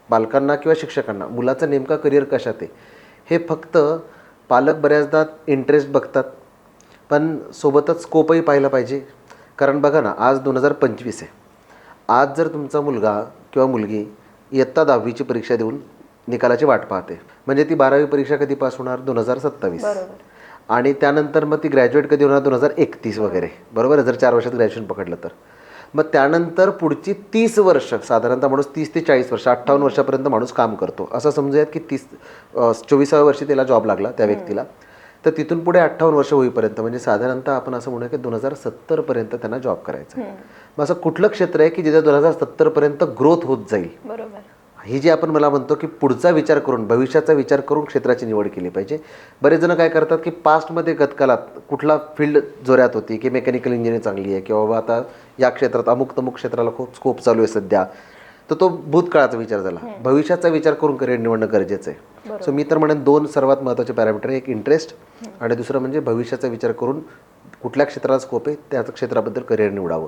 पालकांना किंवा शिक्षकांना मुलाचं नेमका करिअर कशात आहे हे फक्त पालक बऱ्याचदा इंटरेस्ट बघतात, पण सोबतच स्कोपही पाहिला पाहिजे. कारण बघा ना, आज 2025 आहे. आज जर तुमचा मुलगा किंवा मुलगी इयत्ता 10वीची परीक्षा देऊन निकालाची वाट पाहते, म्हणजे ती 12वी परीक्षा कधी पास होणार? 2027. आणि त्यानंतर मग ती ग्रॅज्युएट कधी होणार? 2031 वगैरे, बरोबर आहे, जर 4 वर्षात ग्रॅज्युएशन पकडलं तर. मग त्यानंतर पुढची 30 वर्ष, साधारणतः माणूस 30 ते 40 वर्ष, 58 वर्षापर्यंत माणूस काम करतो. असं समजूयात की 24व्या वर्षी त्याला जॉब लागला त्या व्यक्तीला, तर तिथून पुढे 58 वर्ष होईपर्यंत, म्हणजे साधारणतः आपण असं म्हणूया की 2070पर्यंत त्यांना जॉब करायचा. मग असं कुठलं क्षेत्र आहे की जिथे 2070पर्यंत ग्रोथ होत जाईल? बरोबर. ही जी आपण मला म्हणतो की पुढचा विचार करून, भविष्याचा विचार करून क्षेत्राची निवड केली पाहिजे. बरेच जण काय करतात की पास्टमध्ये गतकाळात कुठला फील्ड जोरात होती की मेकॅनिकल इंजिनिअरिंग चांगली आहे किंवा बाबा आता या क्षेत्रात अमुक तमुक क्षेत्राला खूप स्कोप चालू आहे सध्या, तर तो भूतकाळाचा विचार झाला. भविष्याचा विचार करून करिअर निवडणं गरजेचं आहे. सो मी तर म्हणेन 2 सर्वात महत्त्वाचे पॅरामीटर, एक इंटरेस्ट आणि दुसरं म्हणजे भविष्याचा विचार करून कुठल्या क्षेत्राला स्कोप आहे त्याचं क्षेत्राबद्दल करिअर निवडावं.